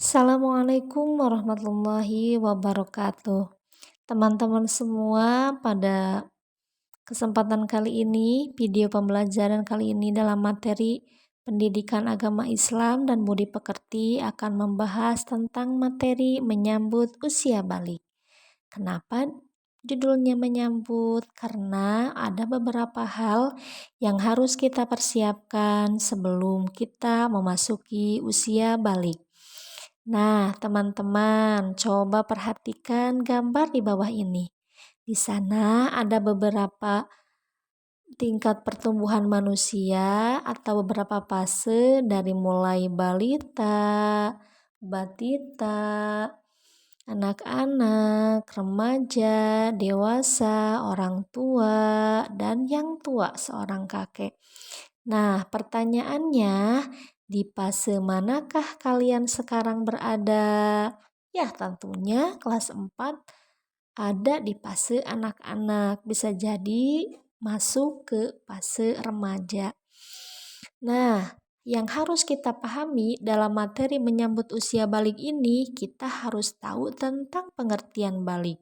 Assalamualaikum warahmatullahi wabarakatuh. Teman-teman semua, pada kesempatan kali ini, video pembelajaran kali ini dalam materi pendidikan agama Islam dan budi pekerti akan membahas tentang materi menyambut usia balik. Kenapa judulnya menyambut? Karena ada beberapa hal yang harus kita persiapkan sebelum kita memasuki usia balik. Nah, teman-teman, coba perhatikan gambar di bawah ini. Di sana ada beberapa tingkat pertumbuhan manusia atau beberapa fase dari mulai balita, batita, anak-anak, remaja, dewasa, orang tua, dan yang tua seorang kakek. Nah, pertanyaannya, di fase manakah kalian sekarang berada? Ya, tentunya kelas 4 ada di fase anak-anak, bisa jadi masuk ke fase remaja. Nah, yang harus kita pahami dalam materi menyambut usia balik ini, kita harus tahu tentang pengertian balik.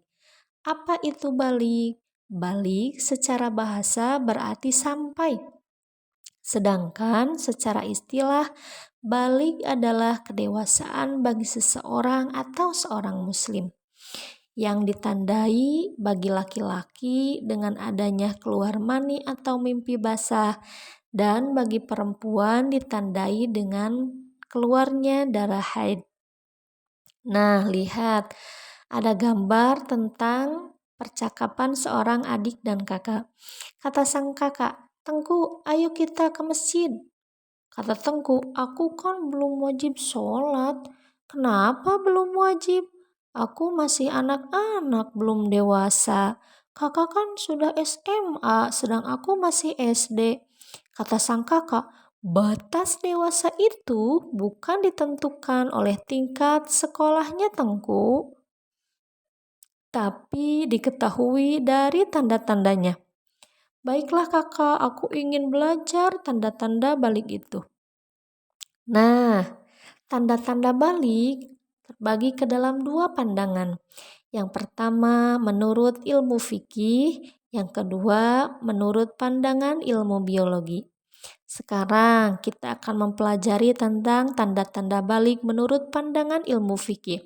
Apa itu balik? Balik secara bahasa berarti sampai. Sedangkan secara istilah, balik adalah kedewasaan bagi seseorang atau seorang muslim yang ditandai bagi laki-laki dengan adanya keluar mani atau mimpi basah, dan bagi perempuan ditandai dengan keluarnya darah haid. Nah, lihat, ada gambar tentang percakapan seorang adik dan kakak. Kata sang kakak, "Tengku, ayo kita ke masjid." Kata Tengku, "Aku kan belum wajib sholat." "Kenapa belum wajib? Aku masih anak-anak, belum dewasa. Kakak kan sudah SMA, sedang aku masih SD." Kata sang kakak, "Batas dewasa itu bukan ditentukan oleh tingkat sekolahnya Tengku, tapi diketahui dari tanda-tandanya." "Baiklah kakak, aku ingin belajar tanda-tanda balik itu." Nah, tanda-tanda balik terbagi ke dalam dua pandangan. Yang pertama menurut ilmu fikih, yang kedua menurut pandangan ilmu biologi. Sekarang kita akan mempelajari tentang tanda-tanda balik menurut pandangan ilmu fikih.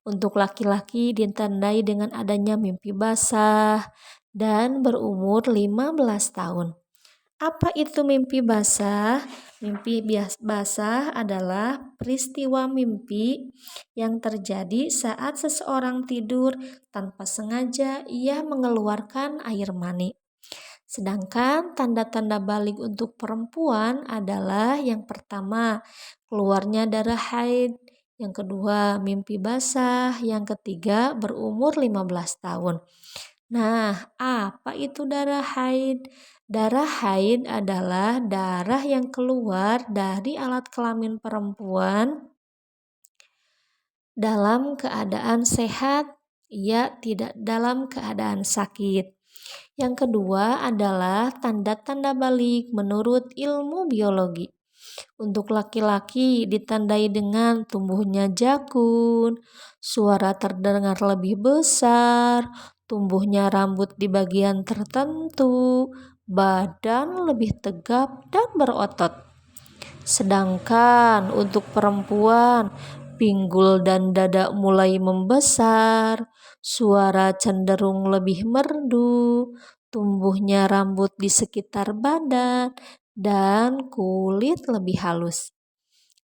Untuk laki-laki ditandai dengan adanya mimpi basah dan berumur 15 tahun. Apa itu mimpi basah? Mimpi basah adalah peristiwa mimpi yang terjadi saat seseorang tidur tanpa sengaja ia mengeluarkan air mani. Sedangkan tanda-tanda balik untuk perempuan adalah yang pertama, keluarnya darah haid, yang kedua, mimpi basah, yang ketiga, berumur 15 tahun. Nah, apa itu darah haid? Darah haid adalah darah yang keluar dari alat kelamin perempuan dalam keadaan sehat, ia tidak dalam keadaan sakit. Yang kedua adalah tanda-tanda balik menurut ilmu biologi. Untuk laki-laki ditandai dengan tumbuhnya jakun, suara terdengar lebih besar, tumbuhnya rambut di bagian tertentu, badan lebih tegap dan berotot. Sedangkan untuk perempuan, pinggul dan dada mulai membesar, suara cenderung lebih merdu, tumbuhnya rambut di sekitar badan, dan kulit lebih halus.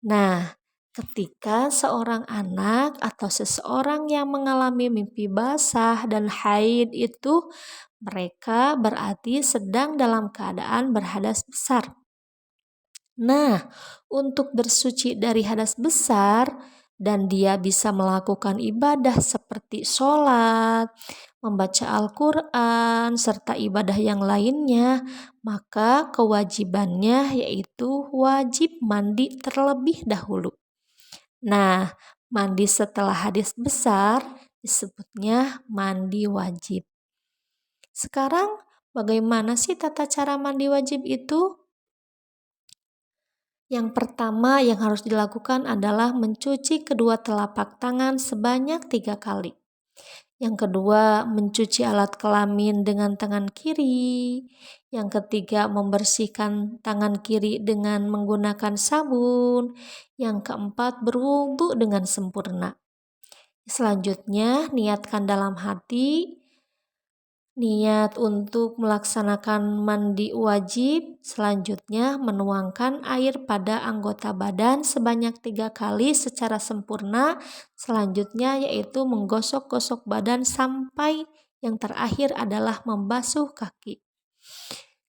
Nah, ketika seorang anak atau seseorang yang mengalami mimpi basah dan haid itu, mereka berarti sedang dalam keadaan berhadas besar. Nah, untuk bersuci dari hadas besar dan dia bisa melakukan ibadah seperti sholat, membaca Al-Quran, serta ibadah yang lainnya, maka kewajibannya yaitu wajib mandi terlebih dahulu. Nah, mandi setelah hadas besar disebutnya mandi wajib. Sekarang bagaimana sih tata cara mandi wajib itu? Yang pertama yang harus dilakukan adalah mencuci kedua telapak tangan sebanyak 3 kali. Yang kedua, mencuci alat kelamin dengan tangan kiri. Yang ketiga, membersihkan tangan kiri dengan menggunakan sabun. Yang keempat, berwudu dengan sempurna. Selanjutnya, niatkan dalam hati niat untuk melaksanakan mandi wajib. Selanjutnya, menuangkan air pada anggota badan sebanyak 3 kali secara sempurna. Selanjutnya, yaitu menggosok-gosok badan sampai yang terakhir adalah membasuh kaki.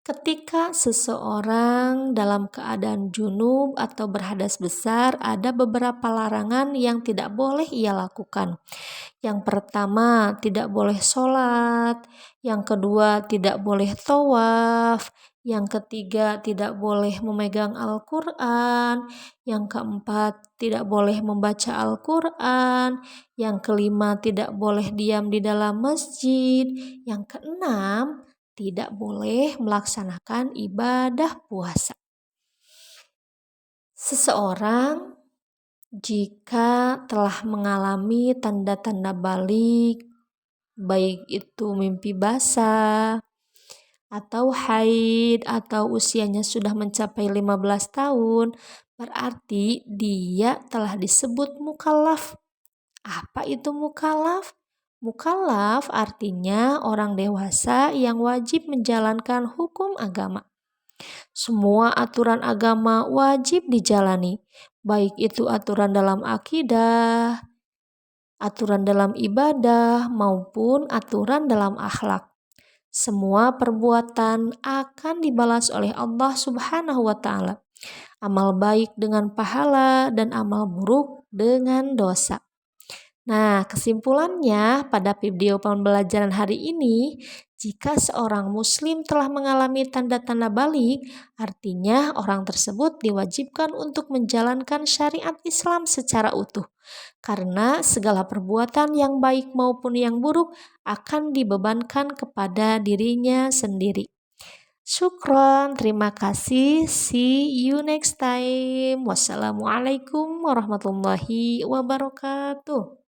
Ketika seseorang dalam keadaan junub atau berhadas besar, ada beberapa larangan yang tidak boleh ia lakukan. Yang pertama, tidak boleh sholat. Yang kedua, tidak boleh tawaf. Yang ketiga, tidak boleh memegang Al-Quran. Yang keempat, tidak boleh membaca Al-Quran. Yang kelima, tidak boleh diam di dalam masjid. Yang keenam, tidak boleh melaksanakan ibadah puasa. Seseorang jika telah mengalami tanda-tanda balik, baik itu mimpi basah, atau haid, atau usianya sudah mencapai 15 tahun, berarti dia telah disebut mukallaf. Apa itu mukallaf? Mukallaf artinya orang dewasa yang wajib menjalankan hukum agama. Semua aturan agama wajib dijalani, baik itu aturan dalam akidah, aturan dalam ibadah, maupun aturan dalam akhlak. Semua perbuatan akan dibalas oleh Allah Subhanahu wa Ta'ala. Amal baik dengan pahala dan amal buruk dengan dosa. Nah, kesimpulannya pada video pembelajaran hari ini, jika seorang muslim telah mengalami tanda-tanda balik, artinya orang tersebut diwajibkan untuk menjalankan syariat Islam secara utuh. Karena segala perbuatan yang baik maupun yang buruk akan dibebankan kepada dirinya sendiri. Syukron, terima kasih. See you next time. Wassalamualaikum warahmatullahi wabarakatuh.